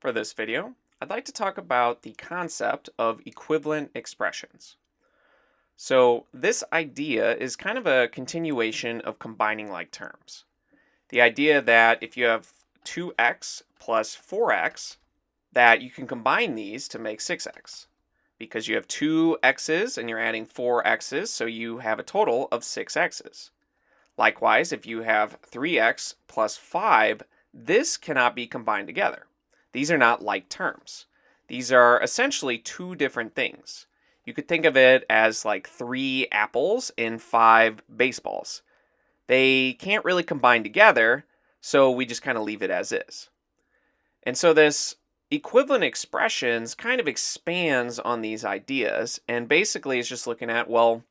For this video, I'd like to talk about the concept of equivalent expressions. So this idea is kind of a continuation of combining like terms. The idea that if you have 2x plus 4x, that you can combine these to make 6x. Because you have two x's and you're adding four x's, so you have a total of 6x's. Likewise, if you have 3x plus 5, this cannot be combined together. These are not like terms. These are essentially two different things. You could think of it as like 3 apples and 5 baseballs. They can't really combine together, so we just kind of leave it as is. And so this equivalent expressions kind of expands on these ideas and basically is just looking at, well,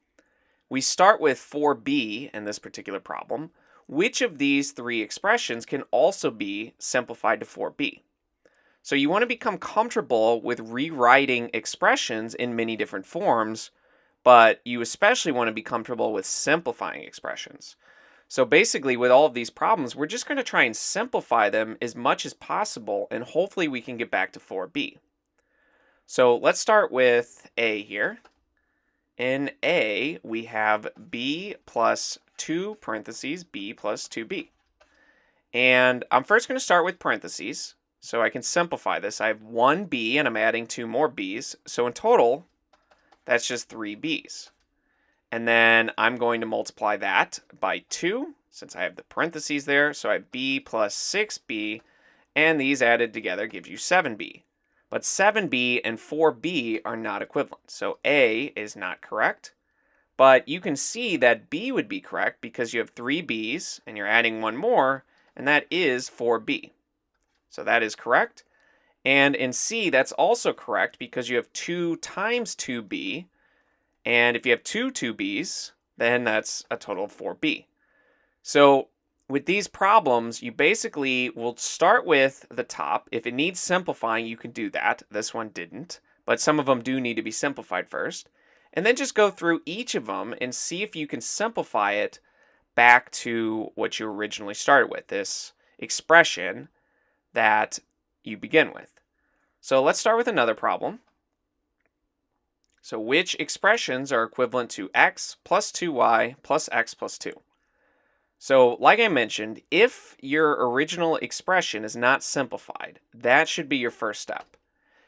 we start with 4b in this particular problem. Which of these three expressions can also be simplified to 4b? So you want to become comfortable with rewriting expressions in many different forms, but you especially want to be comfortable with simplifying expressions. So basically with all of these problems, we're just going to try and simplify them as much as possible, and hopefully we can get back to 4b. So let's start with a here. In a, we have b plus 2 parentheses b plus 2b. And I'm first going to start with parentheses, so I can simplify this. I have 1b and I'm adding 2 more b's, so in total, that's just 3 b's. And then I'm going to multiply that by 2, since I have the parentheses there, so I have b plus 6b, and these added together gives you 7b. But 7b and 4b are not equivalent, so A is not correct. But you can see that B would be correct because you have 3 b's and you're adding 1 more, and that is 4b. So that is correct. And in C, that's also correct because you have 2 times 2b, and if you have two 2b's, then that's a total of 4b. So with these problems, you basically will start with the top. If it needs simplifying, you can do that. This one didn't, but some of them do need to be simplified first. And then just go through each of them and see if you can simplify it back to what you originally started with, this expression that you begin with. So let's start with another problem. So which expressions are equivalent to x plus 2y plus x plus 2? So like I mentioned, if your original expression is not simplified, that should be your first step.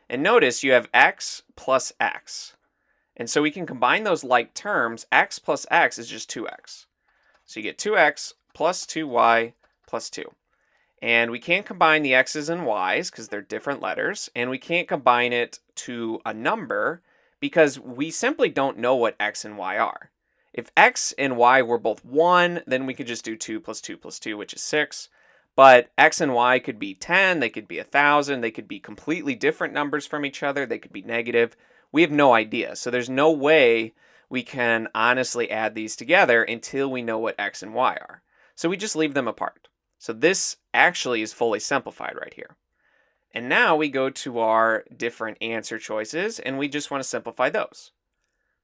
And notice you have x plus x. And so we can combine those like terms. X plus x is just 2x. So you get 2x plus 2y plus 2. And we can't combine the x's and y's because they're different letters. And we can't combine it to a number because we simply don't know what x and y are. If x and y were both 1, then we could just do 2 plus 2 plus 2, which is 6. But x and y could be 10, they could be 1,000, they could be completely different numbers from each other, they could be negative. We have no idea. So there's no way we can honestly add these together until we know what x and y are. So we just leave them apart. So this actually is fully simplified right here. And now we go to our different answer choices, and we just want to simplify those.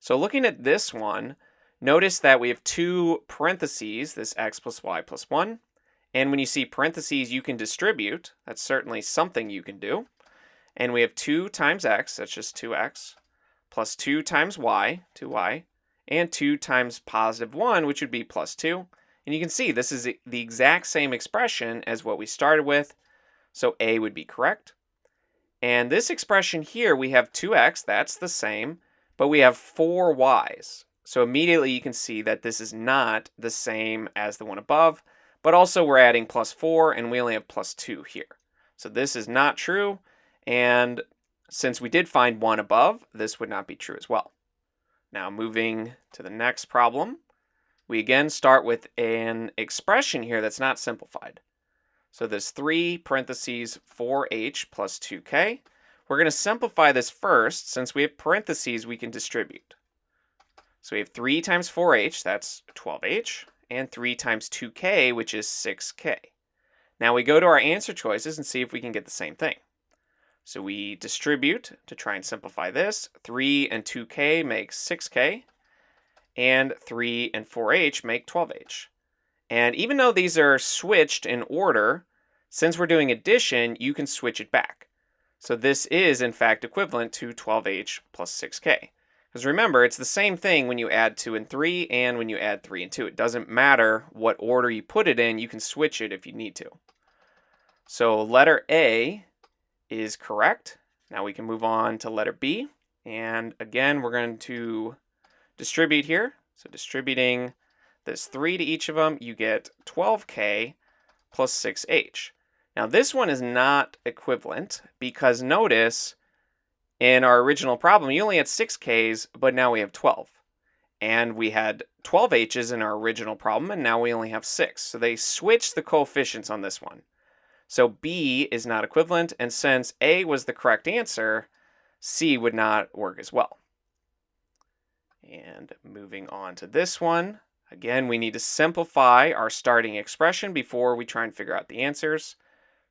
So looking at this one, notice that we have 2 parentheses, this x plus y plus 1. And when you see parentheses, you can distribute. That's certainly something you can do. And we have 2 times x, that's just 2x, plus 2 times y, 2y, and 2 times positive 1, which would be plus 2. And you can see this is the exact same expression as what we started with. So A would be correct. And this expression here, we have 2x, that's the same, but we have 4 y's. So immediately you can see that this is not the same as the one above, but also we're adding plus 4 and we only have plus 2 here. So this is not true, and since we did find 1 above, this would not be true as well. Now moving to the next problem, we again start with an expression here that's not simplified. So there's 3 parentheses 4h plus 2k. We're going to simplify this first. Since we have parentheses, we can distribute. So we have 3 times 4h, that's 12h, and 3 times 2k, which is 6k. Now we go to our answer choices and see if we can get the same thing. So we distribute to try and simplify this. 3 and 2k make 6k, and 3 and 4h make 12h. And even though these are switched in order, since we're doing addition, you can switch it back. So this is, in fact, equivalent to 12h plus 6k. Because remember, it's the same thing when you add 2 and 3 and when you add 3 and 2. It doesn't matter what order you put it in. You can switch it if you need to. So letter A is correct. Now we can move on to letter B. And again, we're going to distribute here. So distributing this 3 to each of them, you get 12k plus 6h. Now this one is not equivalent because notice in our original problem, you only had 6k's, but now we have 12. And we had 12 h's in our original problem, and now we only have 6. So they switched the coefficients on this one. So B is not equivalent, and since A was the correct answer, C would not work as well. And moving on to this one, again, we need to simplify our starting expression before we try and figure out the answers.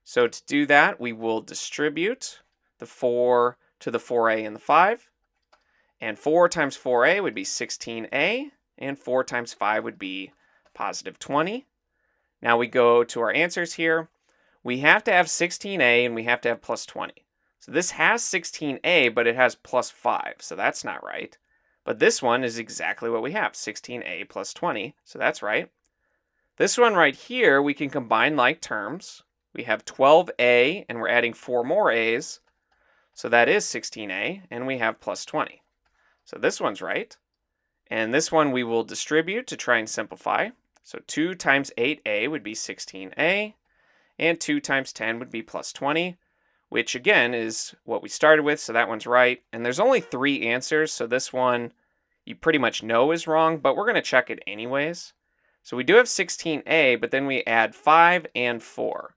So to do that, we will distribute the 4 to the 4a and the 5. And 4 times 4a would be 16a, and 4 times 5 would be positive 20. Now we go to our answers here. We have to have 16a and we have to have plus 20. So this has 16a, but it has plus 5, so that's not right. But this one is exactly what we have, 16a plus 20, so that's right. This one right here, we can combine like terms. We have 12a, and we're adding 4 more a's, so that is 16a, and we have plus 20. So this one's right. And this one we will distribute to try and simplify. So 2 times 8a would be 16a, and 2 times 10 would be plus 20, which again is what we started with, so that one's right. And there's only 3 answers, so this one you pretty much know is wrong, but we're going to check it anyways. So we do have 16a, but then we add 5 and 4.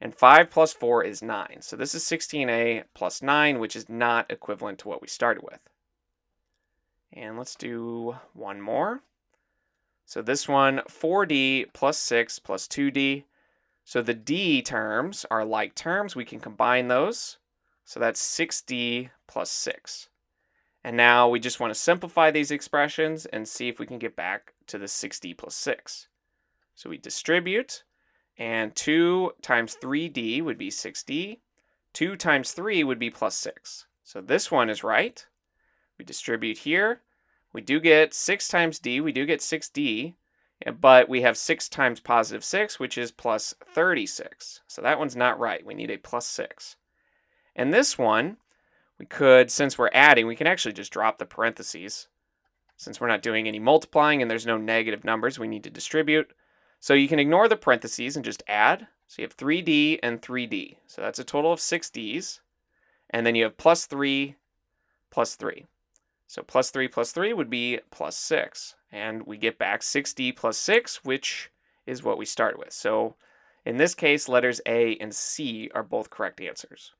And 5 plus 4 is 9. So this is 16a plus 9, which is not equivalent to what we started with. And let's do one more. So this one, 4d plus 6 plus 2d. So the d terms are like terms. We can combine those. So that's 6d plus 6. And now we just want to simplify these expressions and see if we can get back to the 6d plus 6. So we distribute. And 2 times 3d would be 6d. 2 times 3 would be plus 6. So this one is right. We distribute here. We do get 6 times d. We do get 6d. But we have 6 times positive 6, which is plus 36. So that one's not right. We need a plus 6. And this one, we could, since we're adding, we can actually just drop the parentheses. Since we're not doing any multiplying and there's no negative numbers, we need to distribute. So you can ignore the parentheses and just add. So you have 3d and 3d. So that's a total of 6d's. And then you have plus 3 plus 3. So plus 3 would be plus 6. And we get back 6d plus 6, which is what we started with. So in this case, letters A and C are both correct answers.